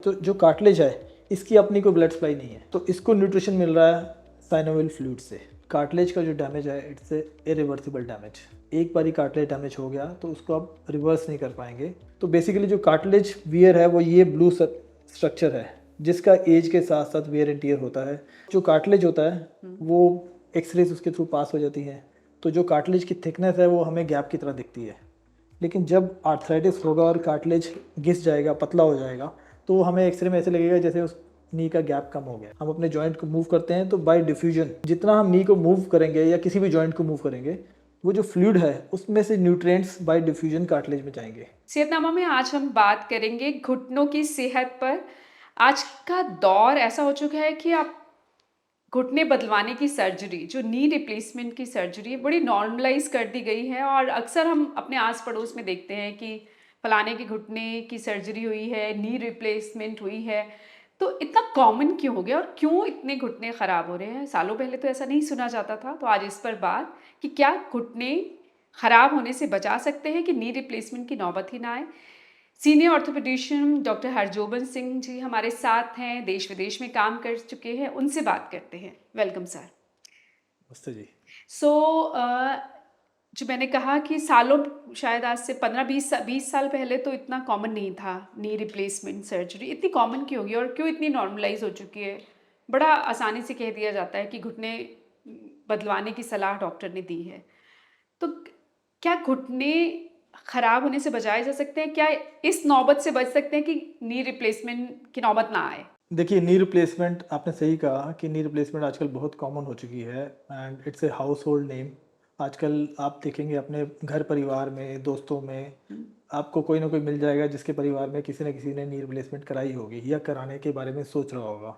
तो जो कार्टिलेज है इसकी अपनी कोई ब्लड सप्लाई नहीं है, तो इसको न्यूट्रिशन मिल रहा है साइनोवियल फ्लूइड से। कार्टिलेज का जो डैमेज है इट्स इरिवर्सिबल डैमेज। एक बारी कार्टिलेज डैमेज हो गया तो उसको आप रिवर्स नहीं कर पाएंगे। तो बेसिकली जो कार्टिलेज वियर है वो ये ब्लू स्ट्रक्चर है जिसका एज के साथ साथ वियर एंड टियर होता है। जो कार्टिलेज होता है वो एक्सरेज उसके थ्रू पास हो जाती हैं, तो जो कार्टिलेज की थिकनेस है वो हमें गैप की तरह दिखती है। लेकिन जब आर्थराइटिस होगा और कार्टिलेज घिस जाएगा, पतला हो जाएगा, तो हमें एक्सरे में ऐसे लगेगा जैसे उस नी का गैप कम हो गया। हम अपने जॉइंट को मूव करते हैं तो बाय डिफ्यूजन जितना हम नी को मूव करेंगे या किसी भी जॉइंट को मूव करेंगे, वो जो फ्लूइड है उसमें से न्यूट्रिएंट्स बाय डिफ्यूजन कार्टिलेज में जाएंगे। सेहतनामा में आज हम बात करेंगे घुटनों की सेहत पर। आज का दौर ऐसा हो चुका है कि आप घुटने बदलवाने की सर्जरी, जो नी रिप्लेसमेंट की सर्जरी, बड़ी नॉर्मलाइज कर दी गई है और अक्सर हम अपने आस पड़ोस में देखते हैं कि फलाने के घुटने की सर्जरी हुई है, नी रिप्लेसमेंट हुई है। तो इतना कॉमन क्यों हो गया और क्यों इतने घुटने ख़राब हो रहे हैं? सालों पहले तो ऐसा नहीं सुना जाता था। तो आज इस पर बात कि क्या घुटने ख़राब होने से बचा सकते हैं कि नी रिप्लेसमेंट की नौबत ही ना आए। Senior orthopaedician doctor हरजोबन Singh ji हमारे साथ हैं, देश विदेश में काम कर चुके हैं, उनसे बात करते हैं। Welcome sir. नमस्ते जी। जो मैंने कहा कि सालों, शायद आज से 15-20 साल पहले तो इतना कॉमन नहीं था नी रिप्लेसमेंट सर्जरी। इतनी कॉमन क्यों होगी और क्यों इतनी नॉर्मलाइज हो चुकी है? बड़ा आसानी से कह दिया जाता है कि घुटने बदलवाने की सलाह डॉक्टर ने दी है। तो क्या घुटने खराब होने से बचाए जा सकते हैं? क्या इस नौबत से बच सकते हैं कि नी रिप्लेसमेंट की नौबत ना आए? देखिए, नी रिप्लेसमेंट आपने सही कहा कि नी रिप्लेसमेंट आजकल बहुत कॉमन हो चुकी है and it's a house hold name. आजकल आप देखेंगे अपने घर परिवार में, दोस्तों में, आपको कोई ना कोई मिल जाएगा जिसके परिवार में किसी न किसी ने नी रिप्लेसमेंट कराई होगी या कराने के बारे में सोच रहा होगा।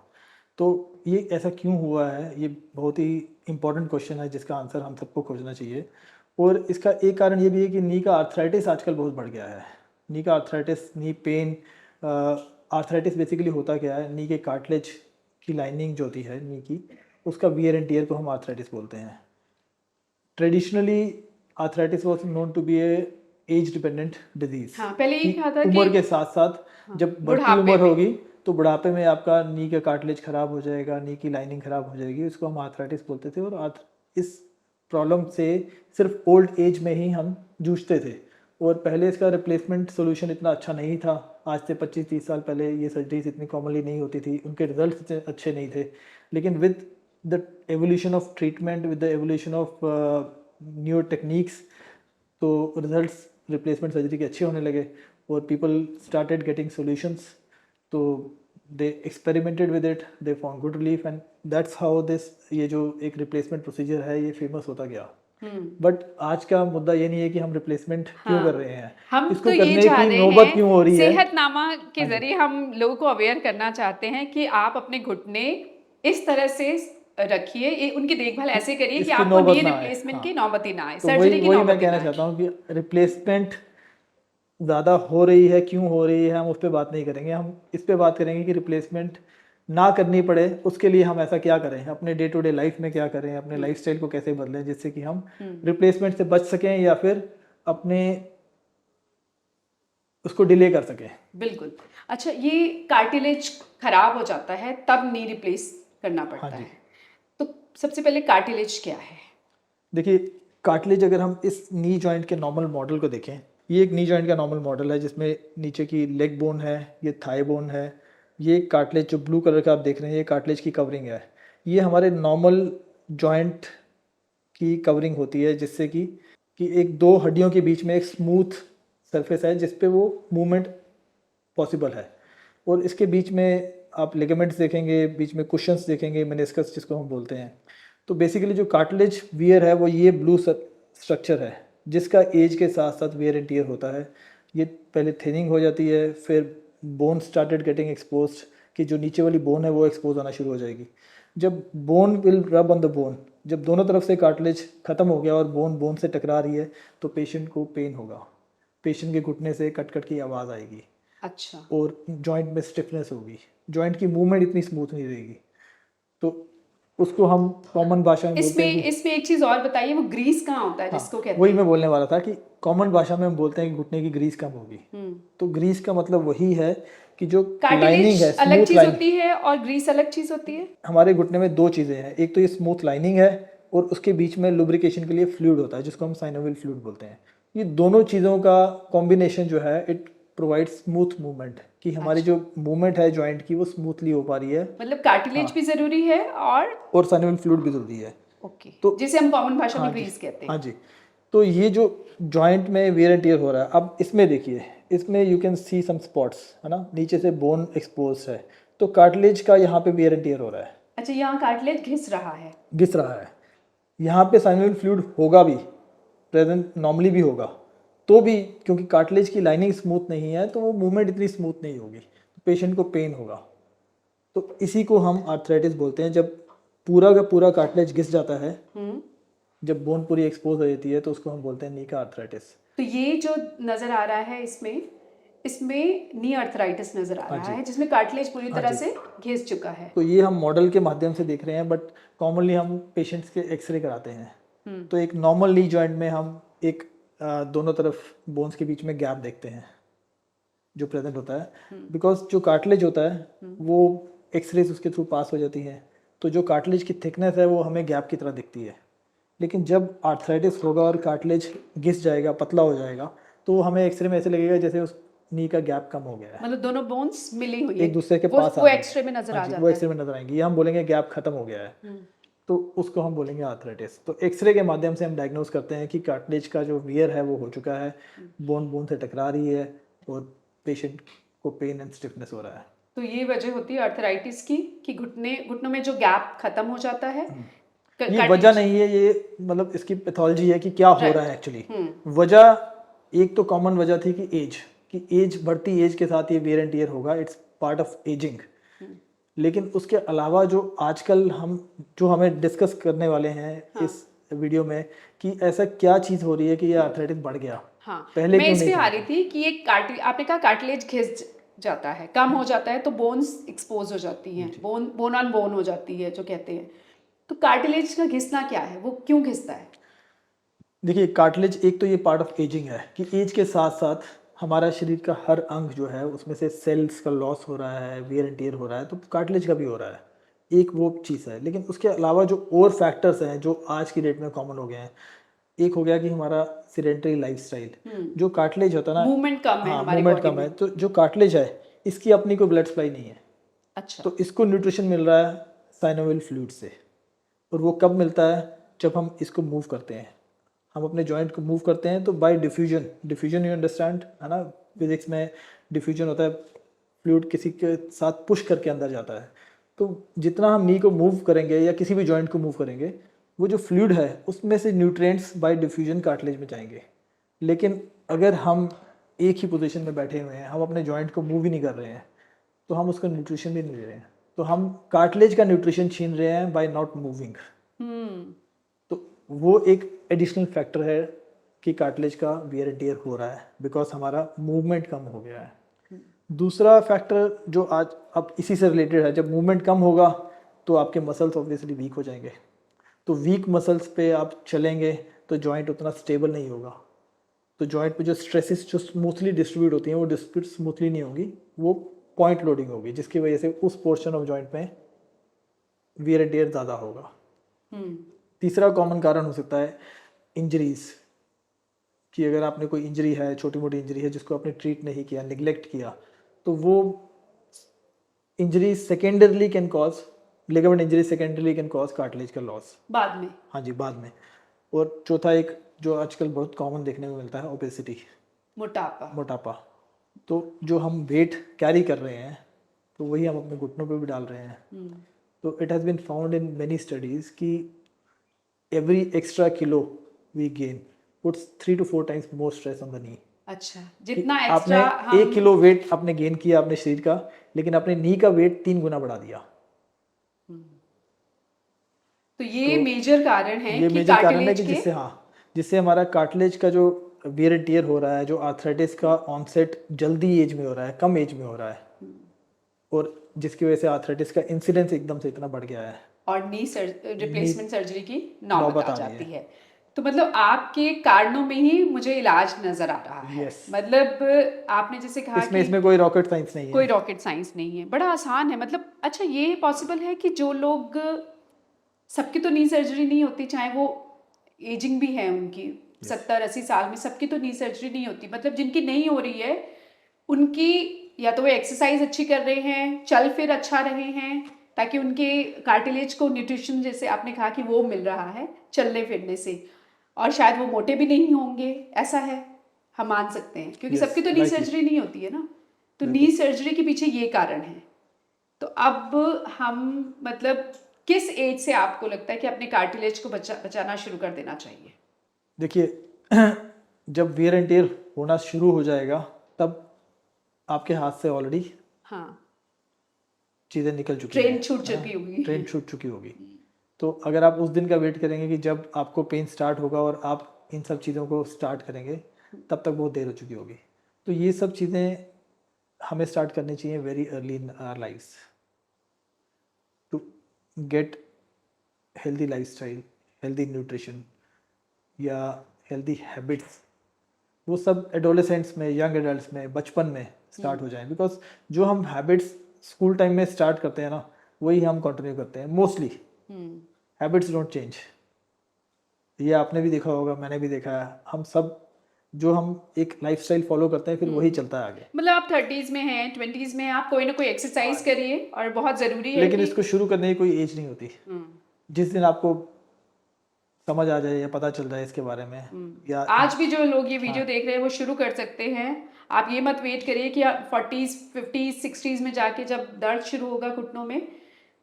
तो ये ऐसा क्यों हुआ है, ये बहुत ही इम्पोर्टेंट क्वेश्चन है जिसका आंसर हम सबको खोजना चाहिए। और इसका एक कारण ये भी है कि नी का आर्थराइटिस आजकल बहुत बढ़ गया है। नी का arthritis, knee pain. Arthritis basically होता क्या है, नी के कार्टिलेज की लाइनिंग जो होती है नी की, उसका वियर एंड टियर को हम आर्थराइटिस बोलते हैं। Traditionally arthritis was known to be a age dependent disease. हाँ, पहले ये कहा था उम्र कि के साथ साथ जब बढ़ती उम्र होगी तो बुढ़ापे में आपका नी का कार्टिलेज खराब हो जाएगा, नी की लाइनिंग खराब हो जाएगी, उसको हम आर्थराइटिस बोलते थे। और इस प्रॉब्लम से सिर्फ ओल्ड एज में ही हम जूझते थे और पहले इसका रिप्लेसमेंट सोल्यूशन इतना अच्छा नहीं था। आज से 25-30 साल पहले ये सर्जरीज इतनी कॉमनली नहीं होती थी, उनके रिजल्ट इतने अच्छे नहीं थे। लेकिन with the evolution of treatment, with the evolution of new techniques, तो रिजल्ट्स रिप्लेसमेंट सर्जरी के अच्छे होने लगे और पीपल स्टार्टेड गेटिंग सॉल्यूशंस। तो they experimented with it, they found good relief and that's how this, ये जो एक रिप्लेसमेंट प्रोसीजर है ये फेमस होता गया। बट आज का मुद्दा ये नहीं है कि हम रिप्लेसमेंट क्यों कर रहे हैं, हम इसको तो करने ये चाह की रहे नौबत हैं, क्यों हो रही है। सेहतनामा के जरिए हम लोगों को अवेयर करना चाहते हैं कि आप अपने घुटने इस तरह से रखिए, उनकी देखभाल ऐसे करिए कि आपको नी रिप्लेसमेंट की नौबत ही ना आए, तो सर्जरी की वही नौबत मैं ही कहना ना आए। चाहता हूँ कि रिप्लेसमेंट ज़्यादा हो रही है, क्यों हो रही है, हम उस पर बात नहीं करेंगे। हम इस पे बात करेंगे कि रिप्लेसमेंट ना करनी पड़े उसके लिए हम ऐसा क्या करें, अपने डे टू डे लाइफ में क्या करें, अपने लाइफस्टाइल को कैसे बदलें जिससे कि हम रिप्लेसमेंट से बच सकें या फिर अपने उसको डिले कर सकें। बिल्कुल। अच्छा, ये कार्टिलेज खराब हो जाता है तब नी रिप्लेस करना पड़ता है, तो सबसे पहले कार्टिलेज क्या है? देखिए, कार्टिलेज अगर हम इस नी जॉइंट के नॉर्मल मॉडल को देखें, ये एक नी जॉइंट का नॉर्मल मॉडल है जिसमें नीचे की लेग बोन है, ये थाई बोन है, ये कार्टिलेज जो ब्लू कलर का आप देख रहे हैं ये कार्टिलेज की कवरिंग है। ये हमारे नॉर्मल जॉइंट की कवरिंग होती है जिससे कि एक दो हड्डियों के बीच में एक स्मूथ सरफेस है जिस पे वो मूवमेंट पॉसिबल है। और इसके बीच में आप लिगामेंट्स देखेंगे, बीच में कुशंस देखेंगे, मेनिस्कस जिसको हम बोलते हैं। तो बेसिकली जो कार्टिलेज वियर है वो ये ब्लू स्ट्रक्चर है जिसका एज के साथ साथ वियर एंड टियर होता है। ये पहले थिनिंग हो जाती है, फिर बोन स्टार्टेड गेटिंग एक्सपोज्ड, कि जो नीचे वाली बोन है वो एक्सपोज होना शुरू हो जाएगी। जब बोन विल रब ऑन द बोन, जब दोनों तरफ से कार्टिलेज खत्म हो गया और बोन बोन से टकरा रही है तो पेशेंट को पेन होगा, पेशेंट के घुटने से कट कट की आवाज़ आएगी। अच्छा। और जॉइंट में स्टिफनेस होगी, जॉइंट की मूवमेंट इतनी स्मूथ नहीं रहेगी। तो उसको हम कॉमन भाषा में बोलते हैं कि इसमें एक चीज और बताइए, वो ग्रीस कहाँ होता है जिसको कहते वही हैं? मैं बोलने वाला था कि कॉमन भाषा में हम बोलते हैं कि घुटने की ग्रीस कम होगी। तो ग्रीस का मतलब वही है कि जो लाइनिंग कार्टिलेज है, अलग स्मूथ चीज लाइनिंग, होती है और ग्रीस अलग चीज होती है। हमारे घुटने में दो चीज़ें हैं, एक तो ये स्मूथ लाइनिंग है और उसके बीच में लुब्रिकेशन के लिए फ्लूइड होता है जिसको हम साइनोवियल फ्लूइड बोलते हैं। ये दोनों चीज़ों का कॉम्बिनेशन जो है इट प्रोवाइड स्मूथ मूवमेंट, कि हमारी जो मूवमेंट है जॉइंट की वो स्मूथली हो पा रही है, मतलब कार्टिलेज भी जरूरी है और साइनोवियल फ्लूइड भी जरूरी है। ओके, तो जिसे हम कॉमन भाषा हाँ में जी, ग्रीस कहते हाँ हैं। जी। तो ये जो जॉइंट में वेयर एंड टियर हो रहा है, अब इसमें देखिए, इसमें you can see some spots, है ना, नीचे से बोन एक्सपोज है, तो कार्टिलेज का यहाँ पे वेयर एंड टियर हो रहा है, अच्छा, यहाँ कार्टिलेज घिस रहा है। घिस रहा है। यहाँ पे साइनोवियल फ्लूइड होगा भी, प्रेजेंट नॉर्मली भी होगा, तो भी क्योंकि कार्टिलेज की लाइनिंग स्मूथ नहीं है तो वो मूवमेंट इतनी स्मूथ नहीं होगी, तो पेशेंट को पेन होगा। तो इसी को हम आर्थराइटिस बोलते हैं, जब पूरा का पूरा कार्टिलेज घिस जाता है, जब बोन पूरी एक्सपोज हो जाती है तो उसको हम बोलते हैं नी का आर्थराइटिस। तो ये जो नजर आ रहा है इसमें इसमें नी आर्थराइटिस नजर आ रहा है, जिसमें कार्टिलेज पूरी तरह से घिस चुका है। तो ये हम मॉडल के माध्यम से देख रहे हैं, बट कॉमनली हम पेशेंट्स के एक्सरे कराते हैं। तो एक नॉर्मल नी जॉइंट में हम एक दोनों तरफ बोन्स के बीच में गैप देखते हैं जो प्रेजेंट होता है, बिकॉज जो कार्टिलेज होता है वो एक्सरेज उसके थ्रू पास हो जाती हैं, तो जो कार्टिलेज की थिकनेस है वो हमें गैप की तरह दिखती है। लेकिन जब आर्थराइटिस होगा और कार्टिलेज घिस जाएगा, पतला हो जाएगा, तो हमें एक्सरे में ऐसे लगेगा जैसे उस नी का गैप कम हो गया है, मतलब दोनों बोन्स मिली हुई है, एक दूसरे के वो, पास वो आ रही एक्सरे में नजर आ हाँ जी, जाता वो है। एक्सरे में नजर आएंगी, ये हम बोलेंगे गैप खत्म हो गया है, तो उसको हम बोलेंगे आर्थराइटिस। तो एक्सरे के माध्यम से हम डायग्नोज करते हैं कि कार्टिलेज का जो वियर है वो हो चुका है, बोन बोन से टकरा रही है और पेशेंट को पेन एंड स्टिफनेस हो रहा है। तो ये वजह होती है आर्थराइटिस की कि घुटनों में जो गैप खत्म हो जाता है। ये वजह नहीं है, ये मतलब इसकी पैथोलॉजी है कि क्या हो रहा है एक्चुअली। वजह एक तो कॉमन वजह थी कि एज बढ़ती एज के साथ ये वेयर एंड टियर होगा, इट्स पार्ट ऑफ एजिंग। लेकिन उसके अलावा जो आजकल हमें डिस्कस करने वाले हैं इस वीडियो में, कि ऐसा क्या चीज़ हो रही है कि ये आर्थराइटिस बढ़ गया। हाँ, पहले मैं क्यों इस पे नहीं आ था? रही थी कि ये आपने कहा कार्टिलेज घिस जाता है, कम हो जाता है, तो बोन्स एक्सपोज हो जाती हैं, बोन ऑन बोन हो जाती है जो कहते हैं। तो कार्टिलेज का घिसना क्या है, वो क्यों घिसता है? देखिए, कार्टिलेज एक तो ये पार्ट ऑफ एजिंग है कि एज के साथ साथ हमारा शरीर का हर अंग जो है उसमें से सेल्स का लॉस हो रहा है, वेयर एंड टियर हो रहा है, तो कार्टिलेज का भी हो रहा है, एक वो चीज़ है। लेकिन उसके अलावा जो और फैक्टर्स हैं जो आज की डेट में कॉमन हो गए हैं, एक हो गया कि हमारा सीडेंटरी लाइफस्टाइल, जो कार्टिलेज होता है ना, मूवमेंट कम है हाँ हमारे मूवमेंट बॉडी कम में। है, तो जो कार्टिलेज है इसकी अपनी कोई ब्लड सप्लाई नहीं है, अच्छा, तो इसको न्यूट्रिशन मिल रहा है साइनोवियल फ्लूइड से। और वो कब मिलता है? जब हम इसको मूव करते हैं, हम अपने जॉइंट को मूव करते हैं, तो बाय डिफ्यूजन यू अंडरस्टैंड, है ना, फिजिक्स में डिफ्यूजन होता है, फ्लूइड किसी के साथ पुश करके अंदर जाता है। तो जितना हम नी को मूव करेंगे या किसी भी जॉइंट को मूव करेंगे, वो जो फ्लूइड है उसमें से न्यूट्रिएंट्स बाय डिफ्यूजन कार्टिलेज में जाएंगे। लेकिन अगर हम एक ही पोजीशन में बैठे हुए हैं, हम अपने जॉइंट को मूव ही नहीं कर रहे हैं, तो हम उसको न्यूट्रिशन भी नहीं दे रहे हैं, तो हम कार्टिलेज का न्यूट्रिशन छीन रहे हैं बाय नॉट मूविंग। तो वो एक एडिशनल फैक्टर है कि कार्टिलेज का वियर एंड टियर हो रहा है, बिकॉज हमारा मूवमेंट कम हो गया है। दूसरा फैक्टर जो आज अब इसी से रिलेटेड है, जब मूवमेंट कम होगा तो आपके मसल्स ऑब्वियसली वीक हो जाएंगे, तो वीक मसल्स पे आप चलेंगे तो जॉइंट उतना स्टेबल नहीं होगा, तो जॉइंट पे जो स्ट्रेसेस जो स्मूथली डिस्ट्रीब्यूट होती हैं वो डिस्ट्रीब्यूट स्मूथली नहीं होंगी, वो पॉइंट लोडिंग होगी, जिसकी वजह से उस पोर्शन ऑफ जॉइंट में वियर एंड टियर ज़्यादा होगा। तीसरा कॉमन कारण हो सकता है इंजरीज, कि अगर आपने कोई इंजरी है, छोटी मोटी इंजरी है जिसको आपने ट्रीट नहीं किया, निगलेक्ट किया, तो वो injury secondarily can cause ligament injury, secondarily can cause cartilage का लॉस बाद में। हाँ जी, बाद में। और चौथा एक जो आजकल बहुत कॉमन देखने को मिलता है, ओबेसिटी, मोटापा। तो जो हम वेट कैरी कर रहे हैं तो वही हम अपने घुटनों पे भी डाल रहे हैं। तो it has been found in many studies कि every extra kilo we gain puts 3 to 4 times more stress on the knee। अच्छा, जितना आपने एक्स्ट्रा 1 किलो वेट आपने गेन किया अपने शरीर का, लेकिन अपने नी का वेट 3 गुना बढ़ा दिया। तो ये मेजर कारण है ये कि मेजर कारण है कार्टिलेज कि जिससे हमारा कार्टिलेज का जो वियर एंड टियर हो रहा है, जो आर्थराइटिस का ऑनसेट जल्दी एज में हो रहा है, कम एज में हो रहा है, और जिसकी वजह से आर्थराइटिस का इंसिडेंस एकदम से इतना बढ़ गया है और नी रिप्लेसमेंट सर्जरी की नौबत आ जाती है। तो मतलब आपके कारणों में ही मुझे इलाज नजर आ रहा है। यस, मतलब आपने जैसे कहा इसमें कि इसमें कोई रॉकेट साइंस नहीं कोई है। रॉकेट साइंस नहीं है, बड़ा आसान है। मतलब अच्छा, ये पॉसिबल है कि जो लोग, सबकी तो नी सर्जरी नहीं होती, चाहे वो एजिंग भी है उनकी, यस, 70-80 साल में सबकी तो नी सर्जरी नहीं होती। मतलब जिनकी नहीं हो रही है उनकी, या तो वो एक्सरसाइज अच्छी कर रहे हैं, चल फिर अच्छा रहे हैं, ताकि उनके कार्टिलेज को न्यूट्रिशन, जैसे आपने कहा कि वो मिल रहा है चलने फिरने से, और शायद वो मोटे भी नहीं होंगे, ऐसा है, हम मान सकते हैं, क्योंकि यस, सबकी तो नी लाइकली, सर्जरी नहीं होती है ना। तो नी बिल्कुल। सर्जरी के पीछे ये कारण है। तो अब हम, मतलब किस एज से आपको लगता है कि अपने कार्टिलेज को बचाना शुरू कर देना चाहिए? देखिए जब वेयर एंड टेयर होना शुरू हो जाएगा तब आपके हाथ से ऑलरेडी हाँ, चीज़ें निकल चुकी हैं, ट्रेन छूट है ना, चुकी होगी। ट्रेन छूट चुकी होगी। तो अगर आप उस दिन का वेट करेंगे कि जब आपको पेन स्टार्ट होगा और आप इन सब चीज़ों को स्टार्ट करेंगे, तब तक बहुत देर हो चुकी होगी। तो ये सब चीज़ें हमें स्टार्ट करनी चाहिए very early in our lifes to get healthy lifestyle, healthy nutrition या हेल्दी हैबिट्स। वो सब एडोलेसेंट्स में, यंग एडल्ट्स में, बचपन में स्टार्ट हो जाएं, बिकॉज जो हम हैबिट्स स्कूल टाइम में स्टार्ट करते हैं ना, वही हम कंटिन्यू करते हैं मोस्टली। हैबिट्स डोंट चेंज, ये आपने भी देखा होगा, मैंने भी देखा है, हम सब जो हम एक लाइफस्टाइल फॉलो करते हैं फिर वही चलता है आगे। मतलब आप 30s में हैं, 20s में हैं, आप कोई ना कोई एक्सरसाइज करिए, और बहुत ज़रूरी है लेकिन कि इसको शुरू करने की कोई एज नहीं होती। जिस दिन आपको समझ आ जाए या पता चल जाए इसके बारे में, या आज भी जो लोग ये हाँ, वीडियो देख रहे हैं वो शुरू कर सकते हैं। आप ये मत वेट करिए कि आप 40s 50s 60s में जाके जब दर्द शुरू होगा घुटनों में,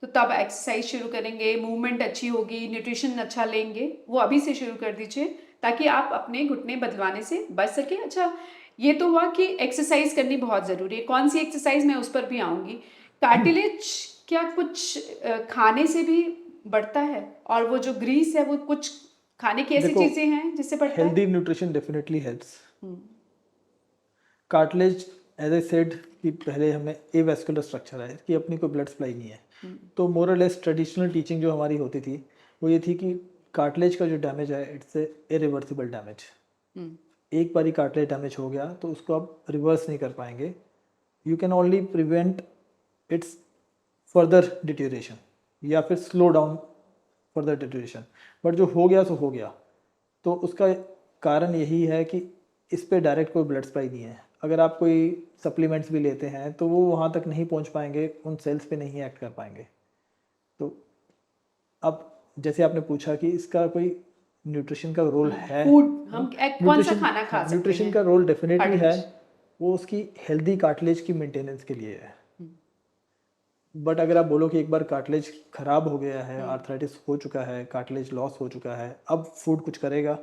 तो तब एक्सरसाइज शुरू करेंगे, मूवमेंट अच्छी होगी, न्यूट्रिशन अच्छा लेंगे, वो अभी से शुरू कर दीजिए, ताकि आप अपने घुटने बदलवाने से बच सके। अच्छा, ये तो हुआ कि एक्सरसाइज करनी बहुत ज़रूरी है। कौन सी एक्सरसाइज, मैं उस पर भी आऊँगी। कार्टिलेज क्या कुछ खाने से भी बढ़ता है? और वो जो ग्रीस है वो कुछ खाने की ऐसी देखो, चीजें हैं जिससे बढ़ता है? Healthy nutrition definitely helps. Cartilage, as I said कि पहले हमें एवेस्कुलर स्ट्रक्चर है कि अपनी कोई ब्लड सप्लाई नहीं है। तो मोर और लेस ट्रेडिशनल टीचिंग जो हमारी होती थी वो ये थी कि कार्टिलेज का जो डैमेज है इट्स ए इरिवर्सिबल डैमेज। एक बारी कार्टिलेज डैमेज हो गया तो उसको आप रिवर्स नहीं कर पाएंगे। You can only prevent it's further deterioration या फिर slow down further deterioration, but जो हो गया सो हो गया। तो उसका कारण यही है कि इस पे डायरेक्ट कोई ब्लड सप्लाई नहीं है। अगर आप कोई सप्लीमेंट्स भी लेते हैं तो वो वहाँ तक नहीं पहुँच पाएंगे, उन सेल्स पे नहीं एक्ट कर पाएंगे। तो अब जैसे आपने पूछा कि इसका कोई न्यूट्रिशन का रोल है, फूड, हम कौन सा न्यूट्रिशन, खाना खा सकते न्यूट्रिशन हैं? का रोल डेफिनेटली है। कार्टिलेज। वो उसकी हेल्दी कार्टिलेज की मेंटेनेंस के लिए है। बट अगर आप बोलो कि एक बार कार्टिलेज खराब हो गया है, आर्थराइटिस हो चुका है, कार्टिलेज लॉस हो चुका है, अब फूड कुछ करेगा,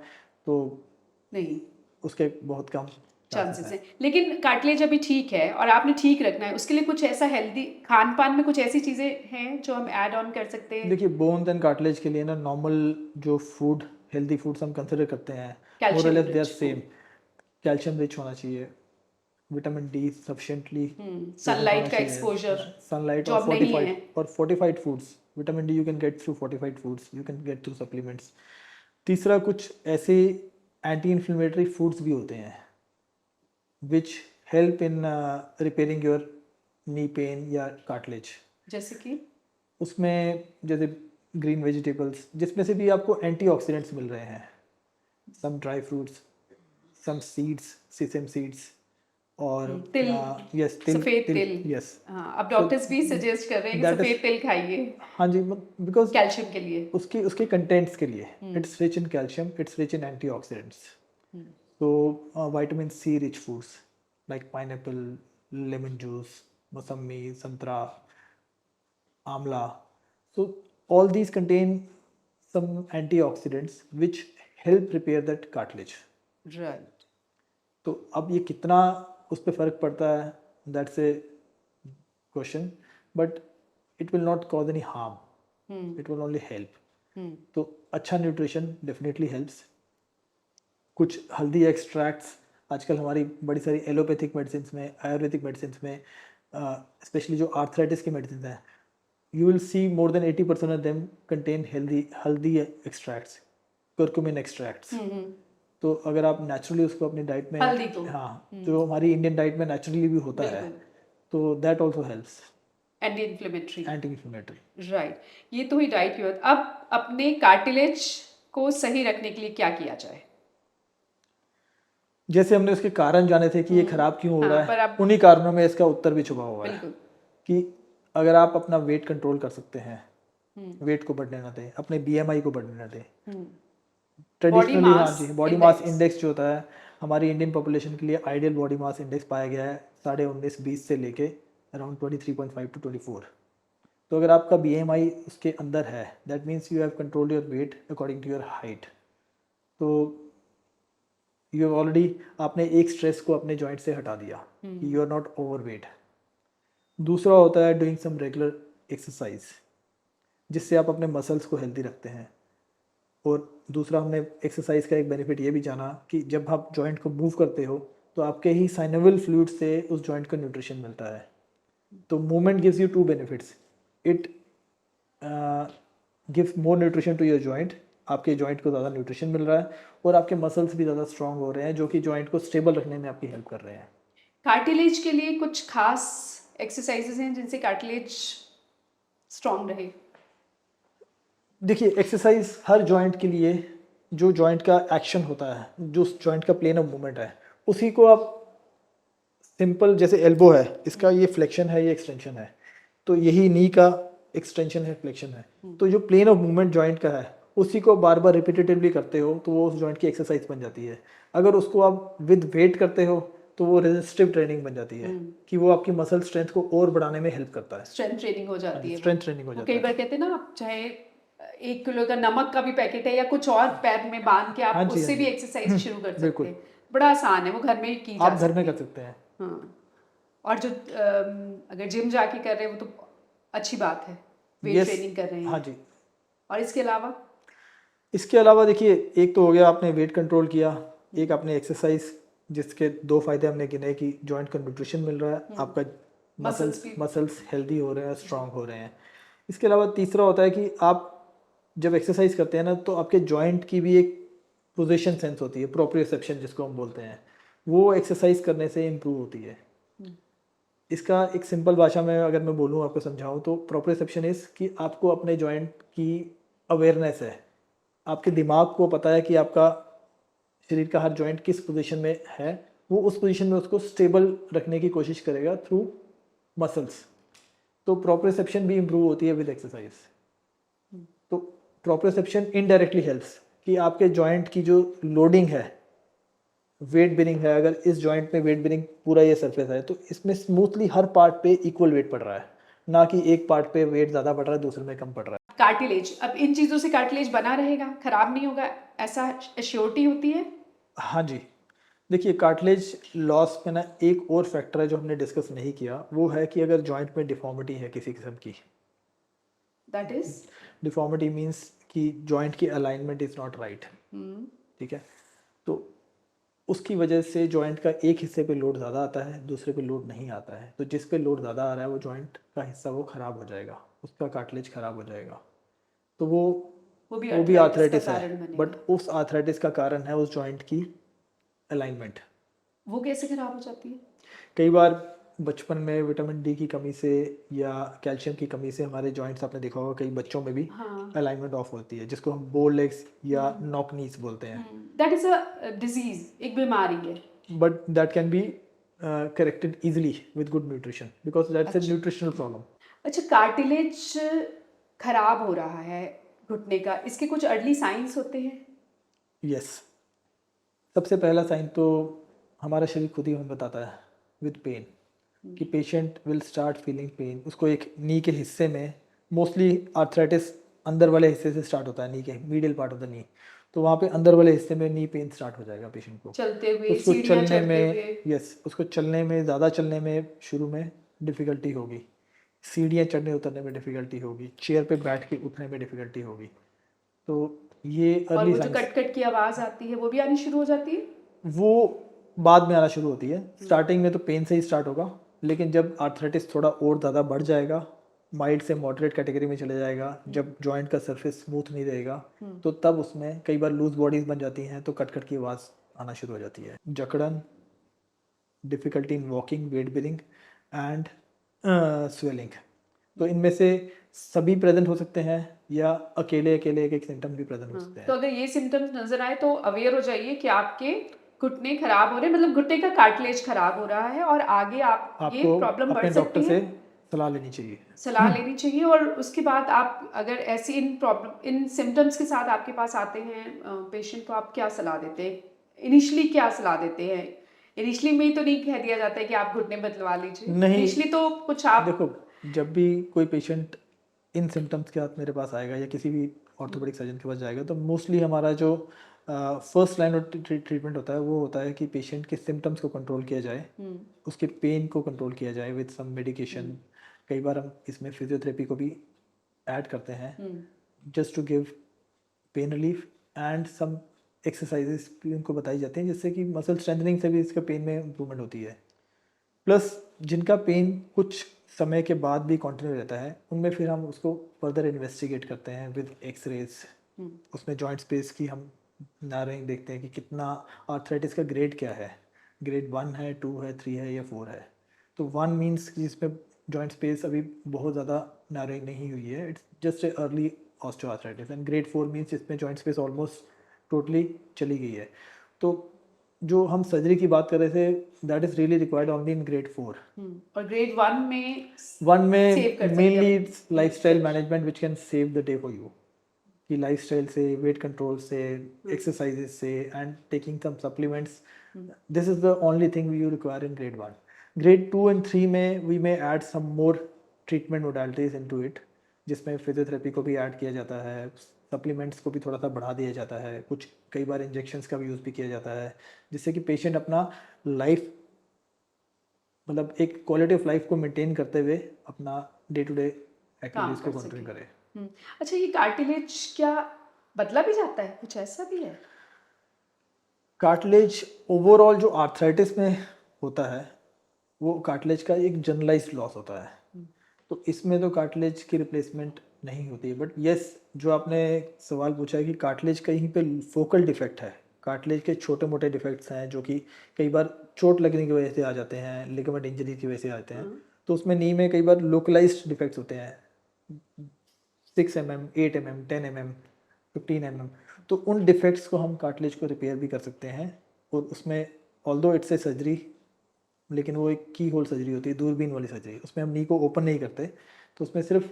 तो नहीं, उसके बहुत कम चांसेस चांसेस हैं। है। लेकिन कार्टिलेज अभी ठीक है और आपने ठीक रखना है, उसके लिए कुछ ऐसा हेल्दी खान पान में कुछ ऐसी चीजें हैं जो हम ऐड ऑन कर सकते हैं? देखिए, बोन्स एंड कार्टिलेज के लिए ना नॉर्मल जो फूड, हेल्दी फूड्स हम कंसिडर करते हैं, more calcium less they are rich. Same. Calcium rich होना चाहिए, विटामिन डी सफिशिएंटली प्रेजेंट होना सनलाइट का चाहिए, एक्सपोजर सनलाइट जो और अब नहीं है। Fortified foods. Vitamin D you can get through fortified foods, you can get through supplements. तीसरा, कुछ ऐसे एंटी इन्फ्लेमेटरी फूड्स भी होते हैं which help in repairing your knee pain या कार्टिलेज। जैसे कि उसमें जैसे ग्रीन वेजिटेबल्स, जिसमें से भी आपको एंटीऑक्सीडेंट्स मिल रहे हैं, some dry fruits, some seeds, sesame seeds, और तिल, यस, तिल, सफेद तिल, तिल। यस। हाँ, अब तो डॉक्टर्स भी सजेस्ट कर रहे हैं कि दैट इज, सफेद तिल खाइए हाँ जी, बिकॉज कैल्शियम के लिए। उसकी उसके कंटेंट्स के लिए it's rich in calcium, it's rich in antioxidants. तो vitamin C rich foods like pineapple, lemon juice, मौसमी, संतरा, आंवला, so all these contain some antioxidants which help repair that cartilage. Right. तो अब ये कितना उस पर फर्क पड़ता है, that's a question, but it will not cause any harm, it will only help. तो अच्छा न्यूट्रिशन डेफिनेटली हेल्प्स। कुछ हल्दी एक्सट्रैक्ट्स आजकल हमारी बड़ी सारी एलोपैथिक मेडिसिन में, आयुर्वेदिक मेडिसिन में, स्पेशली जो आर्थराइटिस की मेडिसिन हैं, you will see more than 80% of them contain healthy extracts, curcumin extracts. तो अगर आप नेचुरली उसको अपनी डाइट में, हल्दी को। हाँ, जो हमारी इंडियन डाइट में नेचुरली भी होता है, बिल्कुल। तो that also helps anti inflammatory. Anti inflammatory. Right, ये तो हुई डाइट की बात। अब अपने कार्टिलेज को सही रखने के लिए क्या किया जाए? जैसे हमने उसके कारण जाने थे कि ये खराब क्यों हो हाँ, रहा पर है, अब उन्हीं कारणों में इसका उत्तर भी छुपा हुआ है बिल्कुल। कि अगर आप अपना वेट कंट्रोल कर सकते हैं, वेट को बढ़ने ना दें, अपने बीएमआई को बढ़ने ना दें। ट्रेडिशनली, हाँ mass जी, बॉडी मास index। इंडेक्स जो होता है हमारी इंडियन पॉपुलेशन के लिए, आइडियल बॉडी मास इंडेक्स पाया गया है 19.5-20 से लेके अराउंड 23.5 to 24। तो अगर आपका बीएमआई उसके अंदर है, that means you have control your weight according to your height. तो यू हैव ऑलरेडी, आपने एक स्ट्रेस को अपने जॉइंट से हटा दिया कि यू आर नॉट ओवरवेट। दूसरा होता है डूइंग सम रेगुलर एक्सरसाइज, जिससे आप अपने मसल्स को हेल्दी रखते हैं। और दूसरा, हमने एक्सरसाइज का एक बेनिफिट ये भी जाना कि जब आप जॉइंट को मूव करते हो तो आपके ही साइनोवियल फ्लूइड से उस जॉइंट को न्यूट्रिशन मिलता है। तो movement gives you two benefits, it gives more nutrition to your joint, आपके जॉइंट को ज़्यादा न्यूट्रिशन मिल रहा है, और आपके मसल्स भी ज़्यादा स्ट्रांग हो रहे हैं, जो कि जॉइंट को स्टेबल रखने में आपकी हेल्प कर रहे हैं। कार्टिलेज के लिए कुछ खास एक्सरसाइजेस हैं जिनसे कार्टिलेज स्ट्रांग रहे? देखिए, एक्सरसाइज हर जॉइंट के लिए, जो जॉइंट का एक्शन होता है, जो जॉइंट का प्लेन ऑफ मूवमेंट है, उसी को आप सिंपल, जैसे एल्बो है, इसका ये फ्लेक्शन है, ये एक्सटेंशन है, तो यही नी का एक्सटेंशन है, फ्लेक्शन है। तो जो प्लेन ऑफ मूवमेंट जॉइंट का है, उसी को बार बार रिपीटेटिवली करते हो तो वो उस जॉइंट की एक्सरसाइज बन जाती है। अगर उसको आप विद वेट करते हो तो वो रेजिस्टिव ट्रेनिंग बन जाती है, कि वो आपकी मसल स्ट्रेंथ को और बढ़ाने में हेल्प करता है। स्ट्रेंथ ट्रेनिंग हो जाती है। स्ट्रेंथ ट्रेनिंग हो वो जाता कई है। बार कहते हैं ना, आप चाहे 1 किलो का नमक का भी पैकेट है या कुछ और पैर में बांध के हाँ आप जी, उससे हाँ भी जी। एक्सरसाइज शुरू कर सकते बिल्कुल। हैं। बड़ा आसान है, वो घर में ही की जा आप घर में सकती कर सकते हैं। है। हाँ, और जो अगर जिम जाके कर रहे हैं वो तो अच्छी बात है, वेट Yes, ट्रेनिंग कर रहे हैं। हाँ जी। और इसके अलावा देखिए, एक तो हो गया आपने वेट कंट्रोल किया, एक आपने एक्सरसाइज, जिसके दो फायदे हमने गिने कि जॉइंट का न्यूट्रिशन मिल रहा है, आपका मसल्स हेल्दी हो रहे हैं, स्ट्रांग हो रहे हैं। इसके अलावा तीसरा होता है कि आप जब एक्सरसाइज करते हैं ना, तो आपके जॉइंट की भी एक पोजीशन सेंस होती है, प्रोप्रियोसेप्शन जिसको हम बोलते हैं, वो एक्सरसाइज करने से इम्प्रूव होती है। इसका एक सिंपल भाषा में अगर मैं बोलूँ, आपको समझाऊँ, तो प्रोप्रियोसेप्शन इज कि आपको अपने जॉइंट की अवेयरनेस है, आपके दिमाग को पता है कि आपका शरीर का हर जॉइंट किस पोजीशन में है, वो उस पोजीशन में उसको स्टेबल रखने की कोशिश करेगा थ्रू मसल्स। तो प्रोप्रियोसेप्शन भी इम्प्रूव होती है विद एक्सरसाइज। तो प्रोप्रियोसेप्शन इनडायरेक्टली हेल्प्स कि आपके जॉइंट की जो लोडिंग है, वेट बेरिंग है, अगर इस जॉइंट में वेट बेरिंग पूरा ये सरफेस है, तो इसमें स्मूथली हर पार्ट पे इक्वल वेट पड़ रहा है, ना कि एक पार्ट पे वेट ज़्यादा पड़ रहा है, दूसरे में कम पड़ रहा है। कार्टिलेज, अब इन चीज़ों से कार्टिलेज बना रहेगा, खराब नहीं होगा, ऐसा एश्योरिटी होती है? हाँ जी। देखिए, कार्टिलेज लॉस में ना एक और फैक्टर है जो हमने डिस्कस नहीं किया, वो है कि अगर जॉइंट में डिफॉर्मिटी है किसी किस्म की, दैट इज डिफॉर्मिटी मीन्स कि जॉइंट की अलाइनमेंट इज़ नॉट राइट, ठीक है, तो उसकी वजह से जॉइंट का एक हिस्से पे लोड ज़्यादा आता है, दूसरे पे लोड नहीं आता है। तो जिस पे लोड ज़्यादा आ रहा है वो जॉइंट का हिस्सा वो ख़राब हो जाएगा, उसका कार्टिलेज ख़राब हो जाएगा। तो वो भी आर्थराइटिस है, बट उस आर्थराइटिस का कारण है उस जॉइंट की अलाइनमेंट। वो कैसे खराब हो जाती है? कई बार बचपन में विटामिन डी की कमी से या कैल्शियम की कमी से हमारे जॉइंट्स, आपने देखा होगा कई बच्चों में भी अलाइनमेंट ऑफ होती है, जिसको हम बोल लेग्स या नॉक नीज बोलते हैं। दैट इज अ डिजीज, एक बीमारी है, but that can be corrected easily with good nutrition, because that's a nutritional problem. अच्छा, कार्टिलेज खराब हो रहा है घुटने का, इसके कुछ अर्ली साइंस होते हैं? यस, सबसे पहला साइन तो हमारा शरीर खुद ही हमें बताता है विद पेन, कि patient will start feeling pen. उसको एक नी के हिस्से में, मोस्टली आर्थराइटिस अंदर वाले हिस्से से स्टार्ट होता है, नी के middle part of the knee, तो वहाँ पे अंदर वाले हिस्से में नी पेन स्टार्ट हो जाएगा पेशेंट को। चलते हुए, उसको सीढ़ियाँ चलने चढ़ते में, हुए। यस, उसको चलने में, ज़्यादा चलने में शुरू में डिफ़िकल्टी होगी, सीढ़ियाँ चढ़ने उतरने में डिफ़िकल्टी होगी, चेयर पे बैठ के उठने में डिफ़िकल्टी होगी। तो ये और अर्ली वो जो साइंस, कट कट की आवाज़ आती है वो भी आनी शुरू हो जाती है? वो बाद में आना शुरू होती है। स्टार्टिंग में तो पेन से ही स्टार्ट होगा, लेकिन जब आर्थराइटिस थोड़ा और ज़्यादा बढ़ जाएगा माइल्ड से मॉडरेट कैटेगरी में चले जाएगा। जब जॉइंट का सरफेस स्मूथ नहीं रहेगा तो तब उसमें कई बार लूज बॉडीज बन जाती हैं, तो कट कट की आवाज़ आना शुरू हो जाती है। जकड़न, difficulty in walking, weight bearing and swelling, तो इनमें से सभी प्रेजेंट हो सकते हैं या अकेले अकेले एक एक सिम्टम भी प्रेजेंट हो सकते तो हैं। अगर ये सिम्टम्स नजर आए तो अवेयर हो जाइए कि आपके घुटने खराब हो रहे हैं, मतलब घुटने का कार्टिलेज खराब हो रहा है और आगे आप ये आपको प्रॉब्लम बढ़ अपने डॉक्टर सकती से है। सलाह लेनी चाहिए। सलाह लेनी चाहिए और उसके बाद आप अगर ऐसी इन सिम्टम्स के साथ आपके पास आते हैं पेशेंट, तो आप क्या सलाह देते हैं? इनिशियली क्या सलाह देते हैं? इनिशियली में ही तो नहीं कह दिया जाता है कि आप घुटने बदलवा लीजिए, नहीं, इनिशियली तो कुछ आप देखो, जब भी कोई पेशेंट इन सिम्टम्स के साथ मेरे पास आएगा या किसी भी ऑर्थोपेडिक सर्जन के पास जाएगा, तो मोस्टली हमारा जो फर्स्ट लाइन ऑफ ट्रीटमेंट होता है वो होता है कि पेशेंट के सिम्टम्स को कंट्रोल किया जाए, उसके पेन को कंट्रोल किया जाए विद सम मेडिकेशन। कई बार हम इसमें फिजियोथेरेपी को भी ऐड करते हैं just to give pain relief, and some exercises भी उनको बताई जाती हैं जिससे कि मसल स्ट्रेंथनिंग से भी इसका पेन में इम्प्रूवमेंट होती है। प्लस जिनका पेन कुछ समय के बाद भी कंटिन्यू रहता है, उनमें फिर हम उसको फर्दर इन्वेस्टिगेट करते हैं विद एक्सरेज। उसमें जॉइंट स्पेस की हम नायरिंग देखते हैं कि कितना आर्थराइटिस का ग्रेड क्या है, ग्रेड 1 है, 2 है, 3 है या 4 है। तो 1 मीन्स कि जिसमें जॉइंट स्पेस अभी बहुत ज़्यादा नायरिंग नहीं हुई है, it's just a early osteoarthritis. And grade 4 means जिसमें जॉइंट स्पेस ऑलमोस्ट टोटली चली गई है। तो जो हम सर्जरी की बात कर रहे थे, that is really required only in grade 4। और ग्रेड 1 में वन में सेव कर मेनली सकते it's lifestyle management which can save the day for you, कि लाइफस्टाइल से, वेट कंट्रोल से, एक्सरसाइजेस से and taking some supplements, this is the only thing you require in grade 1। Grade 2 and 3 में we may add some more treatment modalities into it, जिसमें physiotherapy को भी add किया जाता है, सप्लीमेंट्स को भी थोड़ा सा बढ़ा दिया जाता है, कुछ कई बार इंजेक्शंस का भी यूज़ भी किया जाता है, जिससे कि पेशेंट अपना लाइफ, मतलब एक क्वालिटी ऑफ लाइफ को मेंटेन करते हुए अपना डे टू डे एक्टिविटीज़ को कर कंटिन्यू सके। करे। अच्छा, ये कार्टिलेज क्या बदला भी जाता है? कुछ ऐसा भी है? कार्टिलेज ओवरऑल जो आर्थराइटिस में होता है वो कार्टिलेज का एक जनरलाइज्ड लॉस होता है, तो इसमें तो कार्टिलेज की रिप्लेसमेंट नहीं होती है। बट यस, जो आपने सवाल पूछा है कि कार्टिलेज कहीं पे फोकल डिफेक्ट है, कार्टिलेज के छोटे मोटे डिफेक्ट्स हैं जो कि कई बार चोट लगने की वजह से आ जाते हैं, लिगामेंट इंजरी की वजह से आते हैं, तो उसमें नी में कई बार लोकलाइज्ड डिफेक्ट्स होते हैं, 6 mm, 8 mm, 10 mm, 15 mm। तो उन डिफेक्ट्स को हम कार्टिलेज को रिपेयर भी कर सकते हैं, और उसमें ऑल्दो इट्स ए सर्जरी, लेकिन वो एक की होल सर्जरी होती है, दूरबीन वाली सर्जरी, उसमें हम नी को ओपन नहीं करते, तो उसमें सिर्फ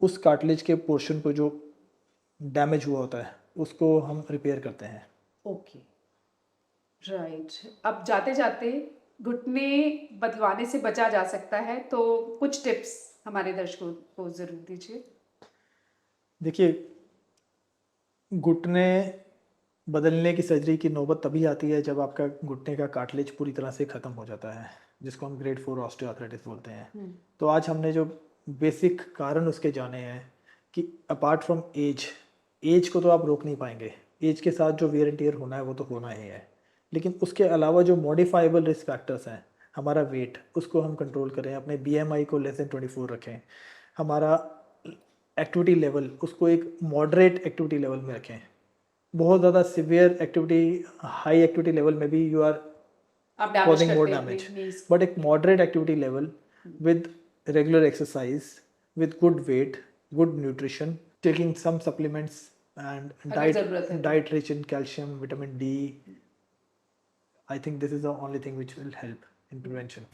उस कार्टिलेज के पोर्शन को जो डैमेज हुआ होता है उसको हम रिपेयर करते हैं। Okay, right. अब जाते जाते घुटने बदलवाने से बचा जा सकता है, तो कुछ टिप्स हमारे दर्शकों को जरूर दीजिए। देखिए, घुटने बदलने की सर्जरी की नौबत तभी आती है जब आपका घुटने का कार्टिलेज पूरी तरह से ख़त्म हो जाता है, जिसको हम ग्रेड 4 ऑस्टियोआर्थराइटिस बोलते हैं। तो आज हमने जो बेसिक कारण उसके जाने हैं कि अपार्ट फ्रॉम एज को तो आप रोक नहीं पाएंगे, एज के साथ जो वेयर एंड टियर होना है वो तो होना ही है, लेकिन उसके अलावा जो मॉडिफाइबल रिस्क फैक्टर्स हैं, हमारा वेट, उसको हम कंट्रोल करें, अपने BMI को लेस देन 24 रखें, हमारा एक्टिविटी लेवल उसको एक मॉडरेट एक्टिविटी लेवल में रखें। बहुत ज़्यादा severe activity, high activity level में भी यू आर आप डैमेज causing more करते हैं damage, अपने knees। but एक moderate activity level with regular exercise, with good weight, good nutrition, taking some supplements and अगर जरूरत है तो। diet rich in calcium, vitamin D, I think this is the only thing which will help in prevention.